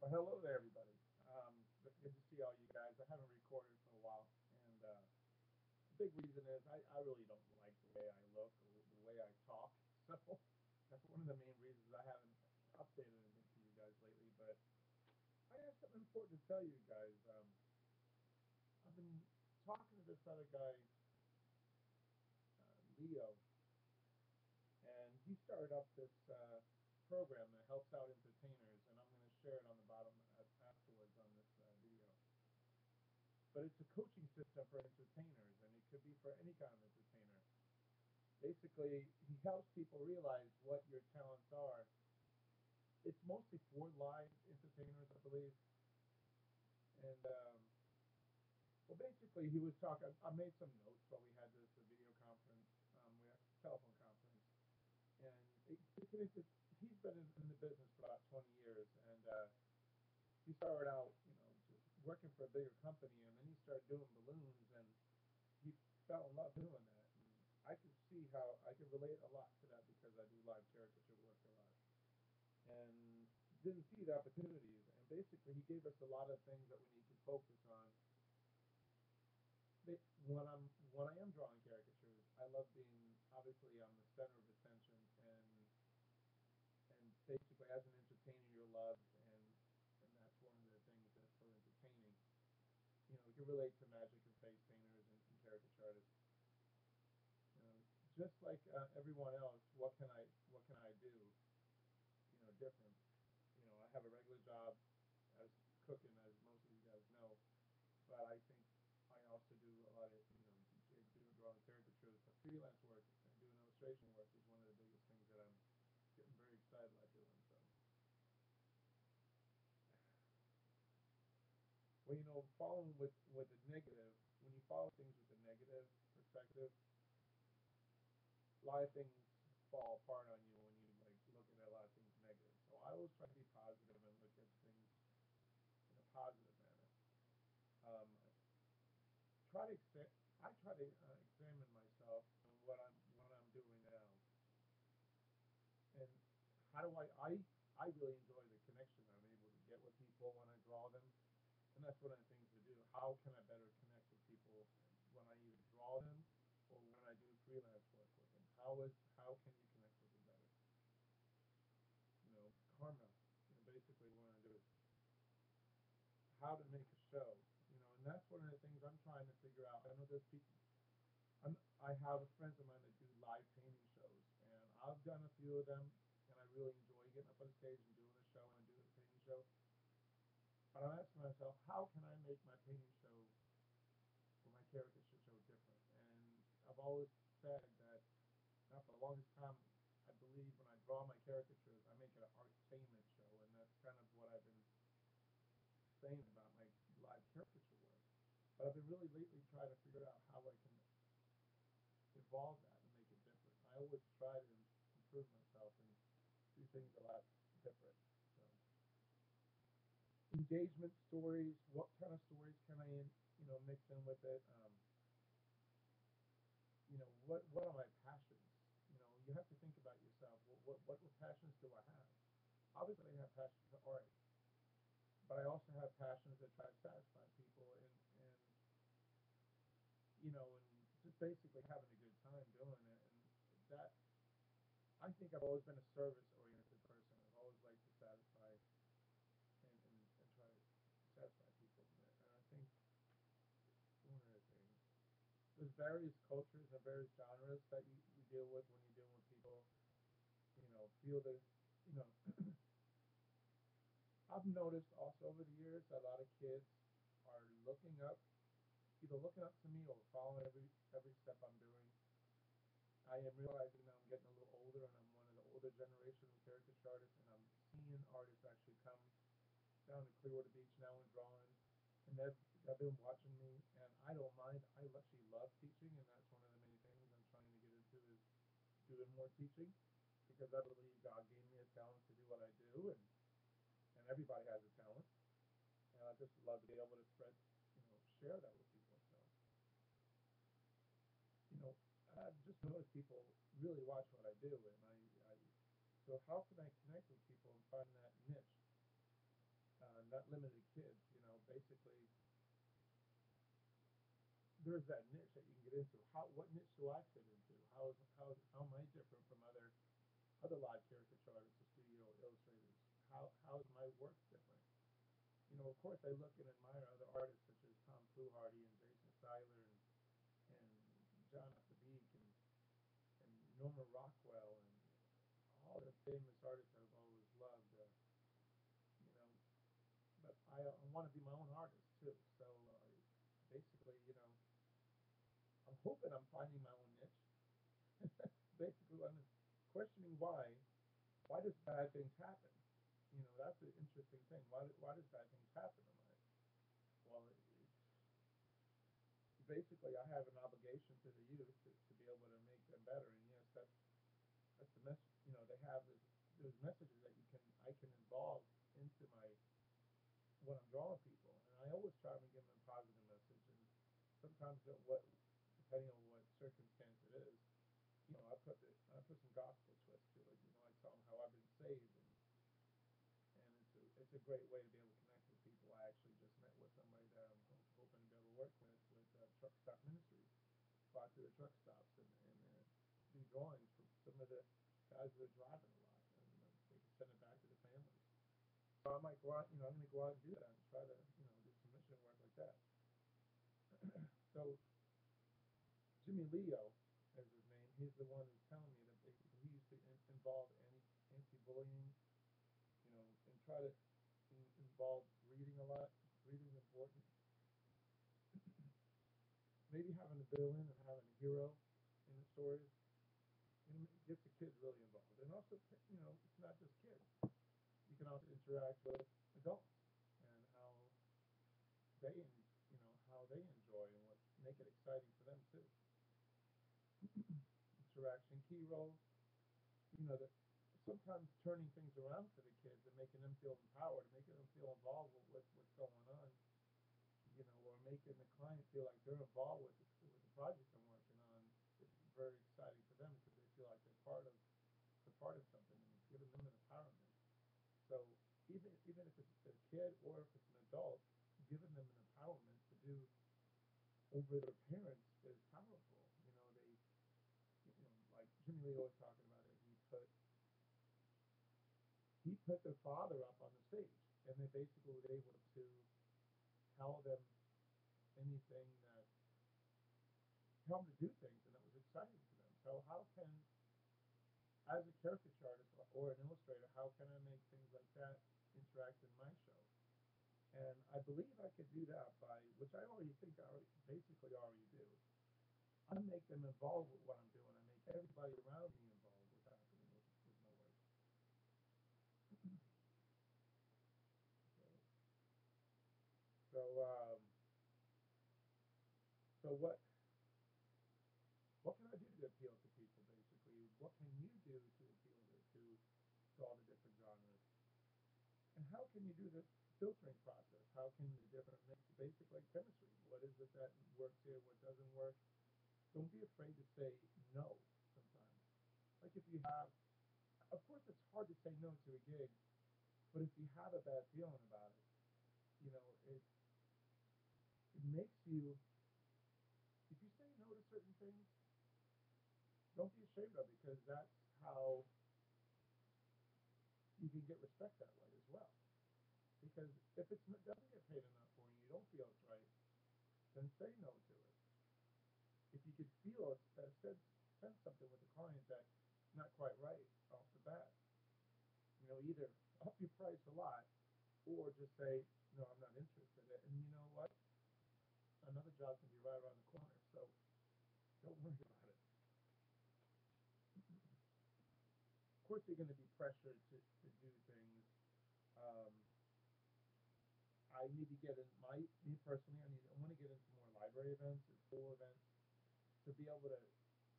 Well, hello there, everybody. Good to see all you guys. I haven't recorded for a while, and the big reason is I really don't like the way I look or the way I talk. So that's one of the main reasons I haven't updated anything to you guys lately. But I have something important to tell you guys. I've been talking to this other guy, Leo, and he started up this program that helps out entertainers, and I'm going to share it on the bottom afterwards on this video. But it's a coaching system for entertainers, and it could be for any kind of entertainer. Basically, he helps people realize what your talents are. It's mostly for live entertainers, I believe. And well, basically, he was talking. I made some notes while we had this video conference. We had a telephone conference, and he's been in the business for about 20 years, and he started out, just working for a bigger company, and then he started doing balloons, and he fell in love doing that. And I could see how I could relate a lot to that because I do live caricature work a lot, and didn't see the opportunities. And basically, he gave us a lot of things that we need to focus on. When I am drawing caricatures, I love being obviously I'm the center of attention, and basically as an entertainer, you're loved, and that's one of the things that's so entertaining. We can relate to magic and face painters and caricature artists. Just like everyone else, what can I do? Different. I have a regular job as cooking, as most of you guys know, but I think I also do a lot of drawing caricatures, but freelance work and doing illustration work is one of the biggest things that I'm getting very excited about doing. So, well, following with the negative, when you follow things with a negative perspective, a lot of things fall apart on you when you like looking at a lot of things negative. So I always try to be positive and look at things in a positive manner. Try to I try to examine myself and what I'm doing now, and how do I really enjoy the connection I'm able to get with people when I draw them, and that's one of the things to do. How can I better connect with people when I either draw them or when I do freelance work with them? How can you connect with them better? Karma. Basically, what I do is how to make a show. And that's one of the things I'm trying to figure out. I know there's people. I have friends of mine that do live painting shows, and I've done a few of them, and I really enjoy getting up on stage and doing a show and doing a painting show. But I'm asking myself, how can I make my painting show or my caricature show different? And I've always said that, now for the longest time, I believe when I draw my caricatures, I make it an artainment show, and that's kind of what I've been saying about my live caricature work. But I've been really lately trying to figure out how I can evolve that and make it different. I always try to improve myself and do things a lot different. So, engagement stories. What kind of stories can I, mix in with it? What are my passions? You have to think about yourself. What passions do I have? Obviously, I have passions for art, but I also have passions that try to satisfy people, and just basically having a good time doing it. And that I think I've always been a service-oriented person. I've always liked to satisfy and try to satisfy people. And I think one other thing, there's various cultures and various genres that you deal with when you're dealing with people. Feel that, you know, I've noticed also over the years that a lot of kids are either looking up to me or following every step I'm doing. I am realizing that I'm getting a little older, and I'm one of the older generation of caricature artists, and I'm seeing artists actually come down to Clearwater Beach now and drawing, and they've been watching me, and I don't mind. I actually love teaching, and that's one of the many things I'm trying to get into is doing more teaching, because I believe God gave me a talent to do what I do, and everybody has a talent, and I just love to be able to share that with people. So, you know, I've just noticed people really watch what I do, and so how can I connect with people and find that niche? not limited to kids. Basically, there's that niche that you can get into. What niche do I fit into? How am I different from other live caricature artists or studio illustrators? How is my work different? Of course, I look and admire other artists such as Tom Fluharty and Jason Seiler and John Beek and Norman Rockwell and all the famous artists I've always loved. You know, but I want to be my own artist too. So basically, I'm hoping I'm finding my own niche. Basically, I'm questioning why does bad things happen? That's an interesting thing. Why does bad things happen in life? Well, basically I have an obligation to the youth to be able to make them better. And yes, that's the message. They have there's messages that I can involve into my when I'm drawing people, and I always try to give them a positive message. And sometimes depending on what circumstance it is, I put some gospel twist to it. I tell them how I've been saved, and it's a great way to be able to connect with people. I actually just met with somebody that I'm hoping to be able to work with Truck Stop Ministries. Go out to the truck stops and do drawings for some of the guys that are driving a lot, and they can send it back to the families. So I might go out. I'm going to go out and do that and try to do some mission work like that. So Jimmy Leo is his name. He's the one who's telling me that he used to involve anti-bullying, and try to involve reading a lot. Reading is important. Maybe having a villain and having a hero in the stories, gets the kids really involved. And also, it's not just kids. You can also interact with adults and how they enjoy and what make it exciting for them too. Interaction, key roles. That sometimes turning things around for the kids and making them feel empowered, making them feel involved with what's going on, or making the client feel like they're involved with the project I'm working on is very exciting for them because they feel like they're part of something and giving them an empowerment. So even if it's a kid or if it's an adult, giving them an empowerment to do over their parents is powerful. Like Jimmy Lee was talking about it. He put their father up on the stage, and they basically were able to tell them anything that tell them to do things, and that was exciting to them. So how can, as a caricature artist or an illustrator, how can I make things like that interact in my show? And I believe I could do that by, which I already think I basically already do. I make them involved with what I'm doing. I make everybody around me involved with happening with my work. So, so what can I do to appeal to people? Basically, what can you do to appeal to all the different genres? And how can you do the filtering process? How can the different mix, basic like chemistry? What is it that works here? What doesn't work? Don't be afraid to say no sometimes. Like if you have, of course, it's hard to say no to a gig, but if you have a bad feeling about it, it makes you. If you say no to certain things, don't be ashamed of it because that's how you can get respect that way as well. Because if it doesn't get paid enough for you, you don't feel it's right, then say no to it. If you could feel it, sense something with the client that's not quite right off the bat, either up your price a lot or just say, no, I'm not interested in it. And you know what? Another job can be right around the corner, so don't worry about it. Of course, you're going to be pressured to do things. Um, I need to get in me personally. I want to get into more library events and school events to be able to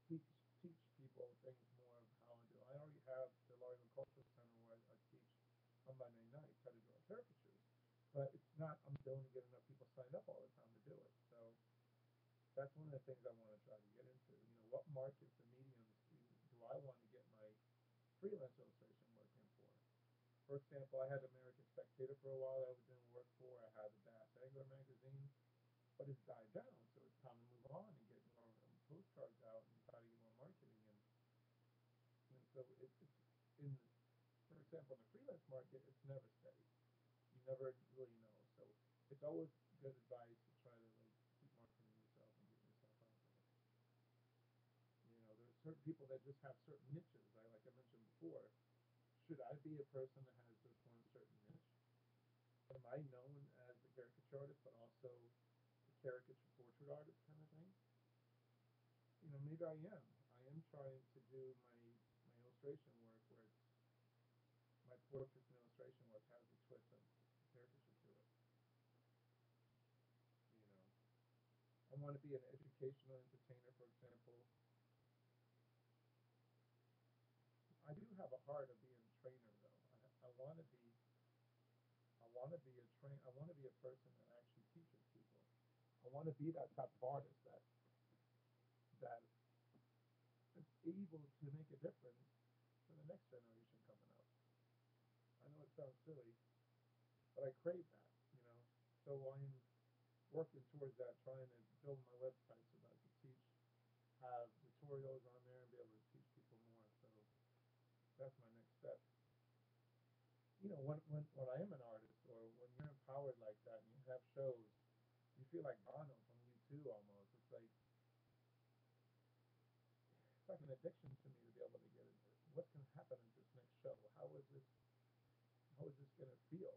teach people things more of how to do. I already have the Laurel Cultural Center where I teach on Monday nights how to draw caricatures, but it's not. I'm still to get enough people signed up all the time to do it. So that's one of the things I want to try to get into. What markets and mediums do I want to get my freelance illustration work in for? For example, I had American Spectator for a while that I was doing work for. I had the Das Angler magazine, but it's died down, so it's time to move on and get more postcards out and try to get more marketing. And so it's in, for example, in the freelance market, it's never steady. You never really know. So it's always good advice to try to like keep marketing yourself and getting yourself out there. You know, there's certain people that just have certain niches. Like I mentioned before, should I be a person that has just one certain niche? Am I known as the caricature artist, but also the caricature portrait artist kind of thing? You know, maybe I am. I am trying to do my illustration work where it's my portraits and illustration work has a twist of caricature to it. You know, I want to be an educational entertainer, for example. I do have a heart of being a trainer, though. I want to be. I want to be a train. I want to be a person that actually teaches people. I want to be that type of artist that is able to make a difference for the next generation coming up. I know it sounds silly, but I crave that. You know, so I'm working towards that, trying to build my website so that I can teach, have tutorials on there, and be able to teach people more. So that's my next step. You know, when I am an artist, or when you're empowered like that, and you have shows, you feel like Bono from U2 almost. It's like an addiction to me to be able to get into what's going to happen at this next show. How is this going to feel?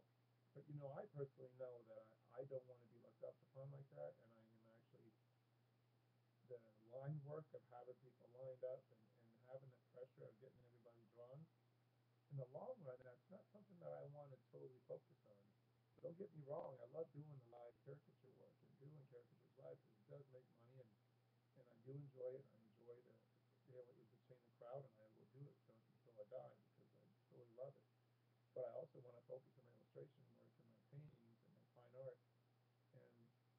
But you know, I personally know that I don't want to be looked up upon like that, and I am actually the line work of having people lined up and having the pressure of getting everybody drawn. In the long run, that's not something that I want to totally focus on. Don't get me wrong, I love doing the live caricature work and doing caricatures live because it does make money and I do enjoy it. I enjoy to be able to entertain the crowd and I will do it until I die because I totally love it. But I also want to focus on my illustration work and my paintings and my fine art. And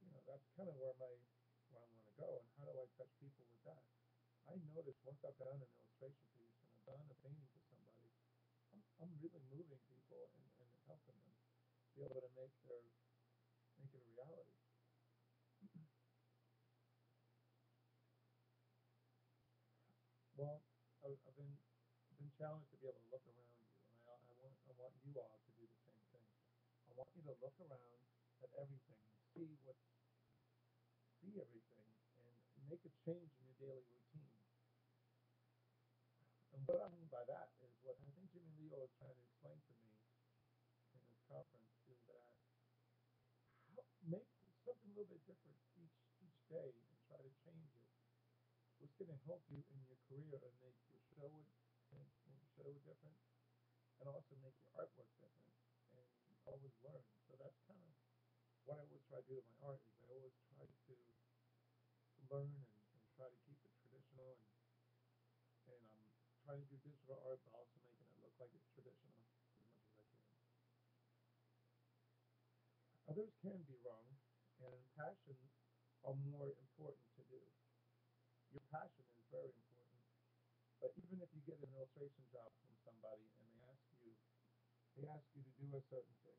you know, that's kind of where I want to go. And how do I touch people with that? I notice once I've done an illustration piece and I've done a painting for somebody, I'm really moving people and helping them be able to make it a reality. Well, I've been challenged to be able to look around you, and I want you all to do the same thing. I want you to look around at everything, see everything, and make a change in your daily routine. And what I mean by that is what I think Jimmy Leo is trying to explain to me in this conference is that make something a little bit different each day and try to change it. What's going to help you in your career and make your show different, and also make your artwork different, and you always learn. So that's kind of what I always try to do with my art is I always try to learn and try to keep it traditional and I'm trying to do digital art but also making it look like it's traditional as much as I can. Others can be wrong, and passions are more important to do. Your passion is very important, but even if you get an illustration job from somebody and they ask you to do a certain thing,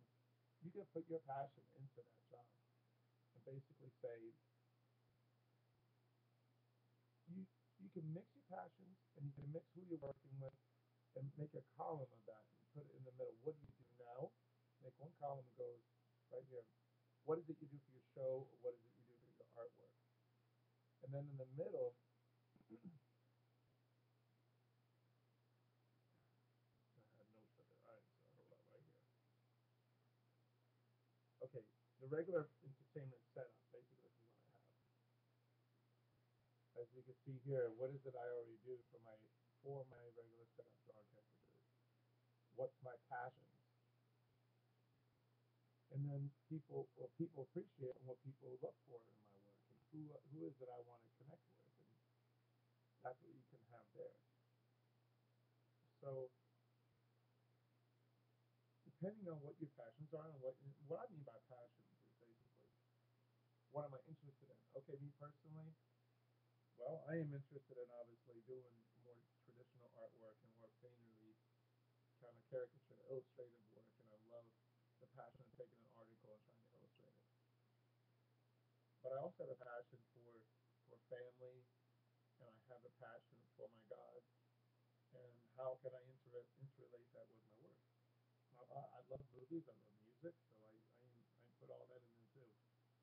you can put your passion into that job and basically say you you can mix your passions and you can mix who you're working with and make a column of that and put it in the middle. What do you do now? Make one column that goes right here. What is it you do for your show? Or what is it you do for your artwork? And then in the middle, I have notes of it. All right, so hold on right here. Okay, the regular entertainment setup. Basically, this is what I have. As you can see here, what is it I already do for my regular setup drawing caricatures? What's my passions? And then people appreciate and what people look for in my work, and who is it I want to connect with, and that's what you can have there. So depending on what your passions are and what I mean by passions is basically what am I interested in. Okay, me personally, well, I am interested in obviously doing more traditional artwork and more painterly kind of caricature, illustrative work, and I love the passion of taking an article and trying to illustrate it. But I also have a passion for family, and I have a passion for my God, and how can I interrelate that with my work? I love movies, I love music, so I put all that in there too.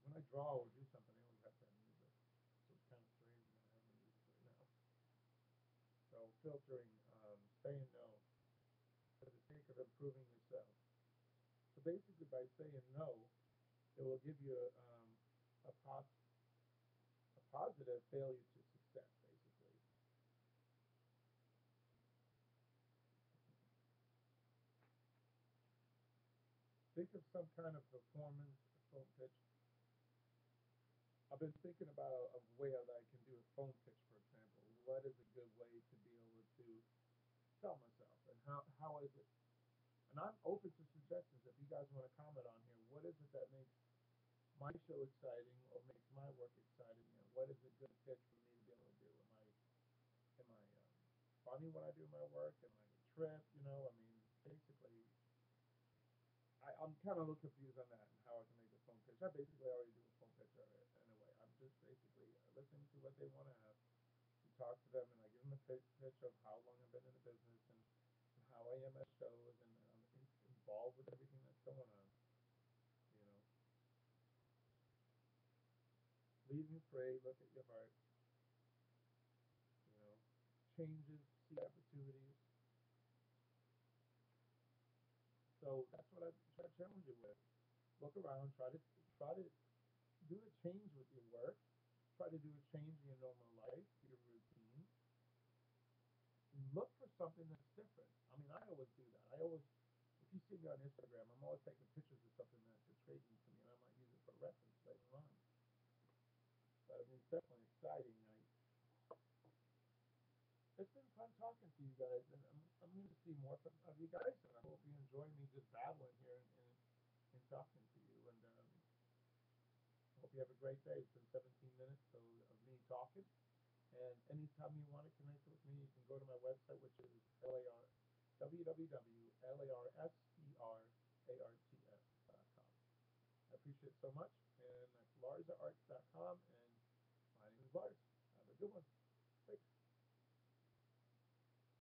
When I draw or do something, I always have to have music. So it's kind of strange not having music right now. So filtering, saying no for the sake of improving yourself. So basically, by saying no, it will give you a, a positive failure to success, basically. Think of some kind of performance, a phone pitch. I've been thinking about a way that I can do a phone pitch, for example. What is a good way to be able to sell myself, and how is it? And I'm open to suggestions. If you guys want to comment on here, what is it that makes my show exciting or makes my work exciting? You know, what is a good pitch for me to be able to do? Am I funny when I do my work? Am I a trip? You know, I mean, basically, I'm kind of a little confused on that and how I can make a phone pitch. I basically already do a phone pitch anyway. I'm just basically listening to what they want to have. You talk to them, and I give them a pitch of how long I've been in the business and how I am at shows, and I'm involved with everything that's going on. You know, lead and pray, look at your heart. You know, changes, see opportunities. So that's what I try to challenge you with. Look around, try to do a change with your work. Try to do a change in your normal life, your routine. Look for something that's different. I mean, I always do that. If you see me on Instagram, I'm always taking pictures of something that's intriguing to me, and I might use it for reference later on. But I mean, it's definitely exciting. It's been fun talking to you guys, and I'm going to see more of you guys, and I hope you enjoy me just babbling here and talking to you. And I hope you have a great day. It's been 17 minutes of me talking. And anytime you want to connect with me, you can go to my website, which is www.larsperarts.com. I appreciate it so much. And that's larsarts.com. And my name is Lars. Have a good one.